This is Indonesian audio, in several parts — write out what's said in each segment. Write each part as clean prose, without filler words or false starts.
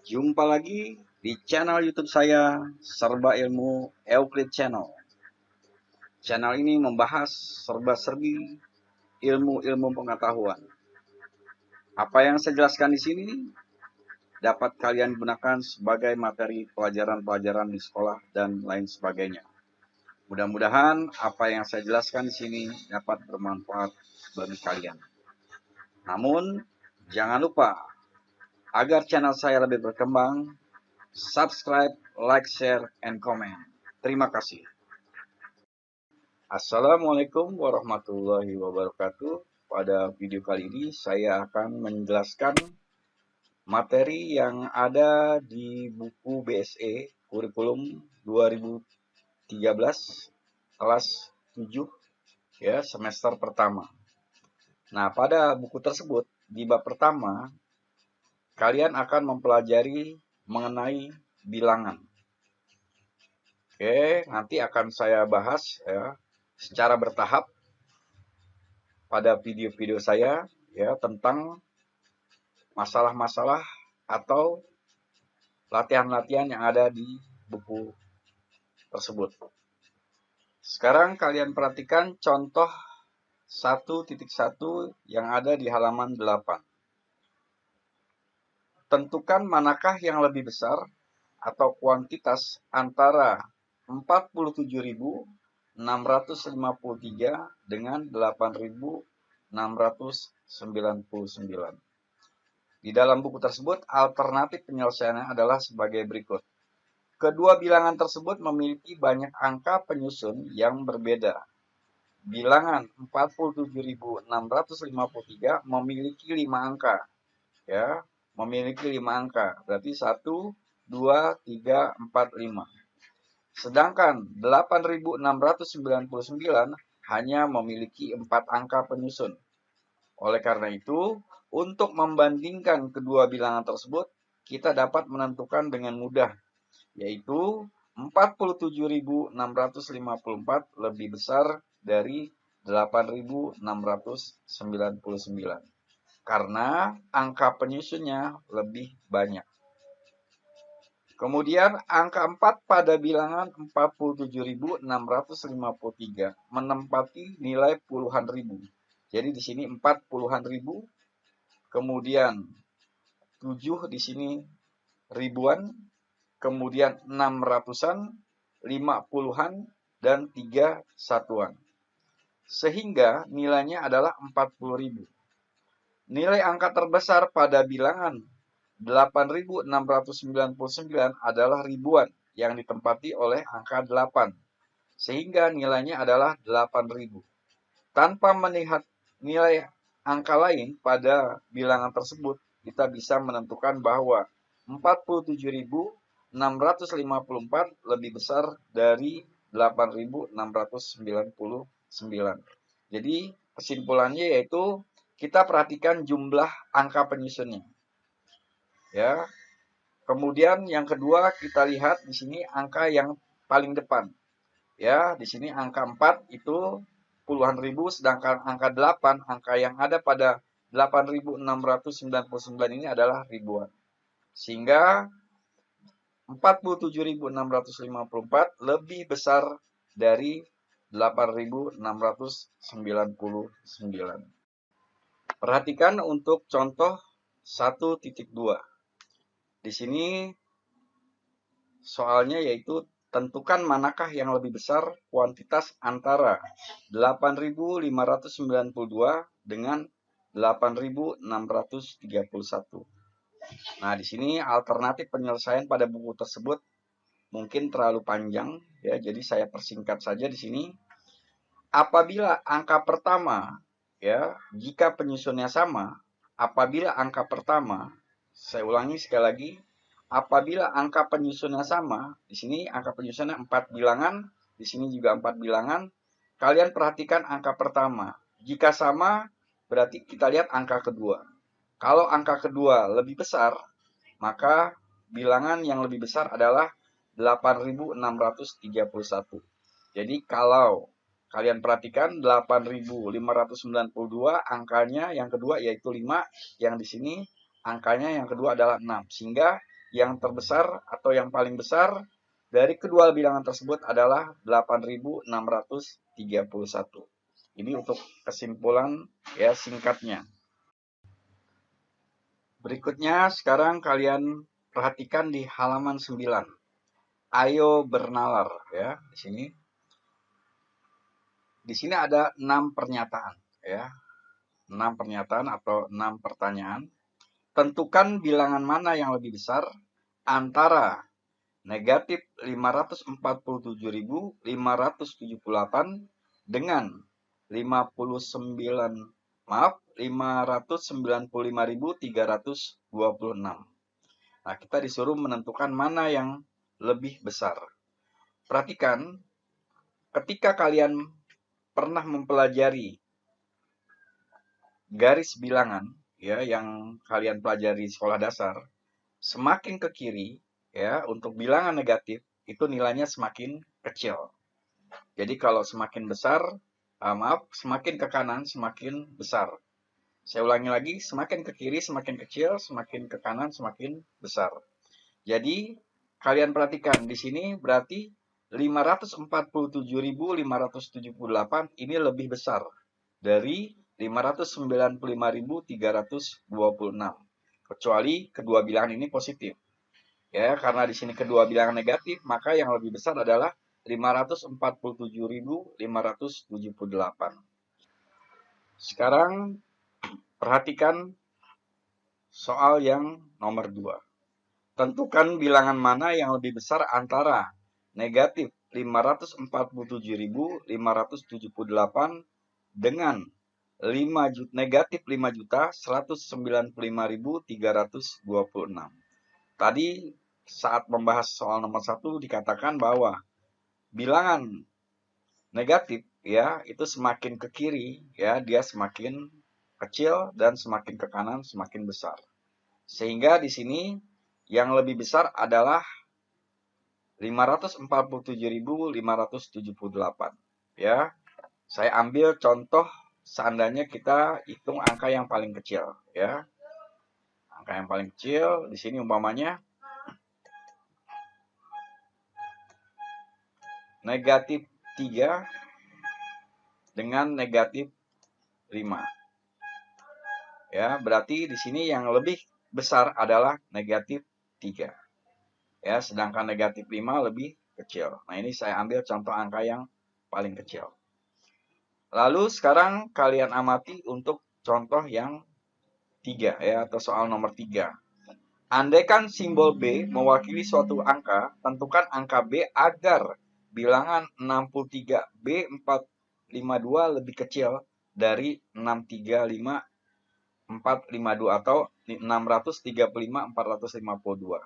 Jumpa lagi di channel YouTube saya, Serba Ilmu Euclid Channel. Channel ini membahas serba-serbi ilmu-ilmu pengetahuan. Apa yang saya jelaskan di sini dapat kalian gunakan sebagai materi pelajaran-pelajaran di sekolah dan lain sebagainya. Mudah-mudahan apa yang saya jelaskan di sini dapat bermanfaat bagi kalian. Namun, jangan lupa agar channel saya lebih berkembang, subscribe, like, share, and comment. Terima kasih. Assalamualaikum warahmatullahi wabarakatuh. Pada video kali ini saya akan menjelaskan materi yang ada di buku BSE kurikulum 2013 kelas 7 ya, semester pertama. Nah, pada buku tersebut di bab pertama kalian akan mempelajari mengenai bilangan. Oke, nanti akan saya bahas ya secara bertahap pada video-video saya ya tentang masalah-masalah atau latihan-latihan yang ada di buku tersebut. Sekarang kalian perhatikan contoh 1.1 yang ada di halaman 8. Tentukan manakah yang lebih besar atau kuantitas antara 47.653 dengan 8.699. Di dalam buku tersebut, alternatif penyelesaiannya adalah sebagai berikut. Kedua bilangan tersebut memiliki banyak angka penyusun yang berbeda. Bilangan 47.653 memiliki 5 angka. Ya, memiliki 5 angka. Berarti 1, 2, 3, 4, 5. Sedangkan 8.699 hanya memiliki 4 angka penyusun. Oleh karena itu, untuk membandingkan kedua bilangan tersebut, kita dapat menentukan dengan mudah, yaitu 47.654 lebih besar dari 8.699. Karena angka penyusunnya lebih banyak. Kemudian angka 4 pada bilangan 47.653 menempati nilai puluhan ribu. Jadi di sini 4 puluhan ribu, kemudian 7 di sini ribuan, kemudian 6 ratusan, 5 puluhan, dan 3 satuan. Sehingga nilainya adalah 40.000. Nilai angka terbesar pada bilangan 8.699 adalah ribuan yang ditempati oleh angka 8. Sehingga nilainya adalah 8.000. Tanpa melihat nilai angka lain pada bilangan tersebut, kita bisa menentukan bahwa 47.654 lebih besar dari 8.699. Jadi kesimpulannya yaitu kita perhatikan jumlah angka penyusunnya. Ya. Kemudian yang kedua kita lihat di sini angka yang paling depan. Ya, di sini angka 4 itu puluhan ribu, sedangkan angka 8, angka yang ada pada 8.699 ini adalah ribuan. Sehingga 47.654 lebih besar dari 8.699. Perhatikan untuk contoh 1.2. Di sini soalnya yaitu tentukan manakah yang lebih besar kuantitas antara 8.592 dengan 8.631. Nah, di sini alternatif penyelesaian pada buku tersebut mungkin terlalu panjang ya, jadi saya persingkat saja di sini. Apabila angka pertama ya, jika penyusunnya sama, apabila angka pertama, saya ulangi sekali lagi, apabila angka penyusunnya sama, di sini angka penyusunnya 4 bilangan, di sini juga 4 bilangan. Kalian perhatikan angka pertama. Jika sama, berarti kita lihat angka kedua. Kalau angka kedua lebih besar, maka bilangan yang lebih besar adalah 8.631. Jadi kalau kalian perhatikan 8.592 angkanya yang kedua yaitu 5, yang di sini angkanya yang kedua adalah 6. Sehingga yang terbesar atau yang paling besar dari kedua bilangan tersebut adalah 8.631. Ini untuk kesimpulan ya singkatnya. Berikutnya sekarang kalian perhatikan di halaman 9. Ayo bernalar ya di sini. Di sini ada 6 pernyataan ya. 6 pernyataan atau 6 pertanyaan. Tentukan bilangan mana yang lebih besar antara negatif 547.578 dengan 595.326. Nah, kita disuruh menentukan mana yang lebih besar. Perhatikan, ketika kalian pernah mempelajari garis bilangan ya yang kalian pelajari di sekolah dasar, semakin ke kiri ya untuk bilangan negatif itu nilainya semakin kecil. Jadi kalau semakin besar, semakin ke kanan semakin besar. Saya ulangi lagi, semakin ke kiri semakin kecil, semakin ke kanan semakin besar. Jadi kalian perhatikan di sini berarti 547.578 ini lebih besar dari 595.326. Kecuali kedua bilangan ini positif. Ya, karena di sini kedua bilangan negatif, maka yang lebih besar adalah 547.578. Sekarang perhatikan soal yang nomor 2. Tentukan bilangan mana yang lebih besar antara negatif 547.578 dengan negatif 5.195.326. Tadi saat membahas soal nomor 1 dikatakan bahwa bilangan negatif ya itu semakin ke kiri ya dia semakin kecil dan semakin ke kanan semakin besar. Sehingga di sini yang lebih besar adalah 547.578 ya. Saya ambil contoh seandainya kita hitung angka yang paling kecil ya. Angka yang paling kecil di sini umpamanya negatif 3 dengan negatif 5. Ya, berarti di sini yang lebih besar adalah negatif 3. Ya, sedangkan negatif 5 lebih kecil. Nah, ini saya ambil contoh angka yang paling kecil. Lalu sekarang kalian amati untuk contoh yang 3 ya, atau soal nomor 3. Andaikan simbol B mewakili suatu angka, tentukan angka B agar bilangan 63B452 lebih kecil dari 635.452 atau 635.452.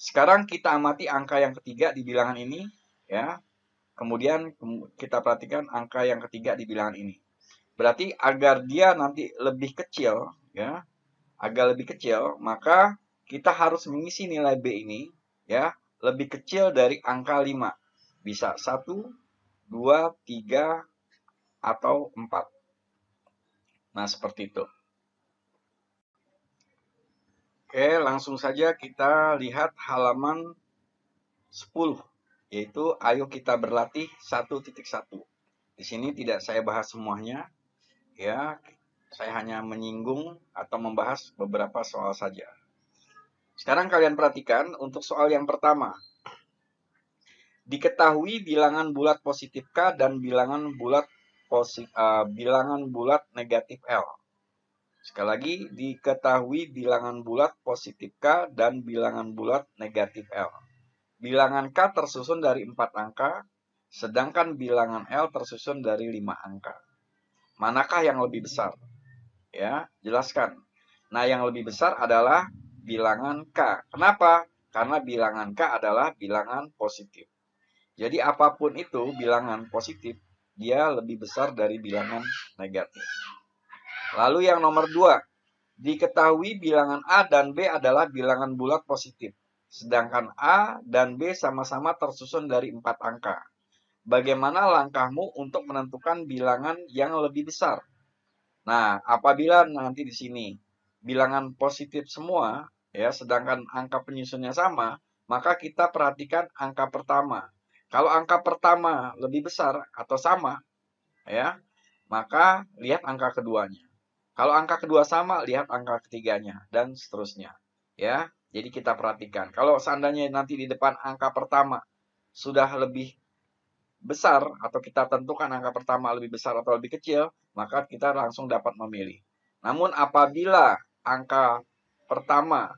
Sekarang kita amati angka yang ketiga di bilangan ini ya. Kemudian kita perhatikan angka yang ketiga di bilangan ini. Berarti agar dia nanti lebih kecil ya, agar lebih kecil, maka kita harus mengisi nilai B ini ya lebih kecil dari angka 5. Bisa 1, 2, 3 atau 4. Nah, seperti itu. Oke, langsung saja kita lihat halaman 10, yaitu ayo kita berlatih 1.1. Di sini tidak saya bahas semuanya, ya. Saya hanya menyinggung atau membahas beberapa soal saja. Sekarang kalian perhatikan untuk soal yang pertama. Diketahui bilangan bulat positif K dan bilangan bulat negatif L. Sekali lagi, diketahui bilangan bulat positif K dan bilangan bulat negatif L. Bilangan K tersusun dari 4 angka, sedangkan bilangan L tersusun dari 5 angka. Manakah yang lebih besar? Ya, jelaskan. Nah, yang lebih besar adalah bilangan K. Kenapa? Karena bilangan K adalah bilangan positif. Jadi apapun itu bilangan positif, dia lebih besar dari bilangan negatif. Lalu yang nomor 2, diketahui bilangan A dan B adalah bilangan bulat positif. Sedangkan A dan B sama-sama tersusun dari 4 angka. Bagaimana langkahmu untuk menentukan bilangan yang lebih besar? Nah, apabila nanti di sini bilangan positif semua, ya, sedangkan angka penyusunnya sama, maka kita perhatikan angka pertama. Kalau angka pertama lebih besar atau sama, ya, maka lihat angka keduanya. Kalau angka kedua sama, lihat angka ketiganya, dan seterusnya. Ya, jadi kita perhatikan. Kalau seandainya nanti di depan angka pertama sudah lebih besar, atau kita tentukan angka pertama lebih besar atau lebih kecil, maka kita langsung dapat memilih. Namun apabila angka pertama,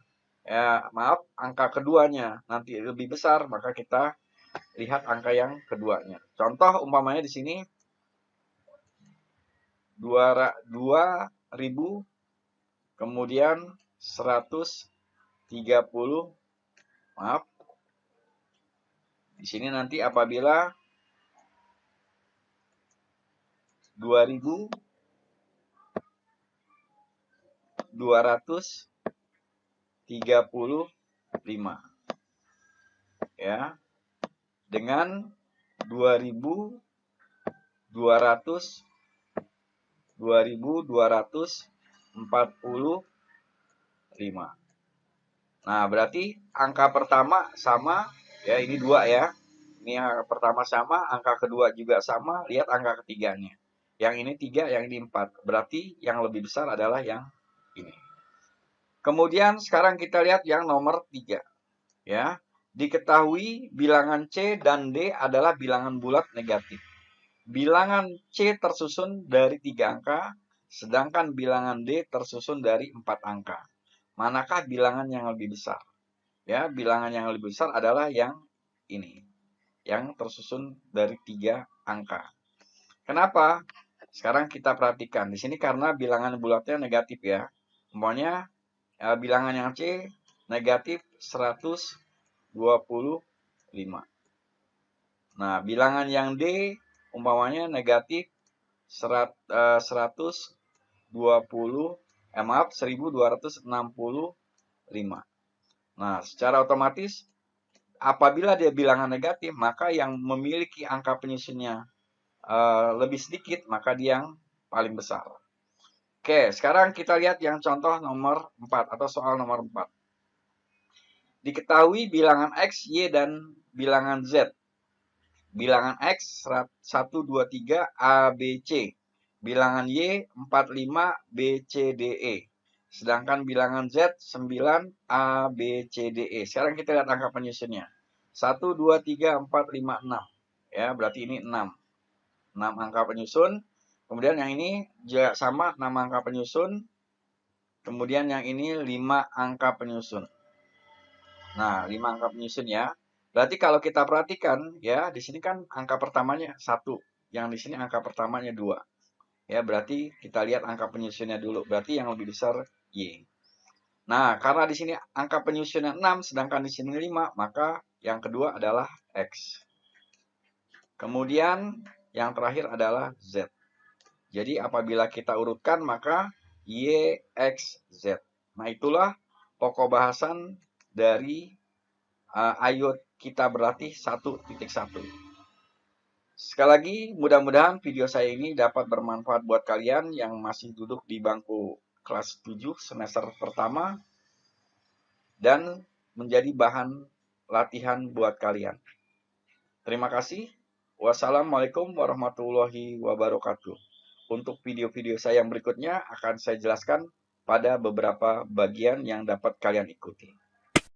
angka keduanya nanti lebih besar, maka kita lihat angka yang keduanya. Contoh umpamanya di sini 2000 kemudian 130, maaf. Di sini nanti apabila 2235, ya, dengan 2245. Nah, berarti angka pertama sama, ya, ini 2 ya. Ini angka pertama sama, angka kedua juga sama, lihat angka ketiganya. Yang ini 3, yang ini 4. Berarti yang lebih besar adalah yang ini. Kemudian sekarang kita lihat yang nomor 3. Ya. Diketahui bilangan C dan D adalah bilangan bulat negatif. Bilangan C tersusun dari 3 angka, sedangkan bilangan D tersusun dari 4 angka. Manakah bilangan yang lebih besar? Ya, bilangan yang lebih besar adalah yang ini, yang tersusun dari 3 angka. Kenapa? Sekarang kita perhatikan. Di sini karena bilangan bulatnya negatif ya. Umpamanya bilangan yang C negatif 125. Nah, bilangan yang D umpamanya negatif 1265. Nah, secara otomatis apabila dia bilangan negatif, maka yang memiliki angka penyusunnya lebih sedikit, maka dia yang paling besar. Oke, sekarang kita lihat yang contoh nomor 4 atau soal nomor 4. Diketahui bilangan X, Y, dan bilangan Z. Bilangan X 1, 2, 3 A, B, C. Bilangan Y 4, 5 B, C, D, E. Sedangkan bilangan Z 9 A, B, C, D, E. Sekarang kita lihat angka penyusunnya. 1, 2, 3, 4, 5, 6. Ya, berarti ini 6. 6 angka penyusun. Kemudian yang ini juga sama 6 angka penyusun. Kemudian yang ini 5 angka penyusun. Nah, 5 angka penyusun ya. Berarti kalau kita perhatikan ya, di sini kan angka pertamanya 1, yang di sini angka pertamanya 2. Ya, berarti kita lihat angka penyusunnya dulu. Berarti yang lebih besar Y. Nah, karena di sini angka penyusunnya 6 sedangkan di sini 5, maka yang kedua adalah X. Kemudian yang terakhir adalah Z. Jadi apabila kita urutkan maka Y, X, Z. Nah, itulah pokok bahasan dari ayo kita berlatih 1.1. Sekali lagi, mudah-mudahan video saya ini dapat bermanfaat buat kalian yang masih duduk di bangku kelas 7 semester pertama dan menjadi bahan latihan buat kalian. Terima kasih. Wassalamualaikum warahmatullahi wabarakatuh. Untuk video-video saya yang berikutnya akan saya jelaskan pada beberapa bagian yang dapat kalian ikuti.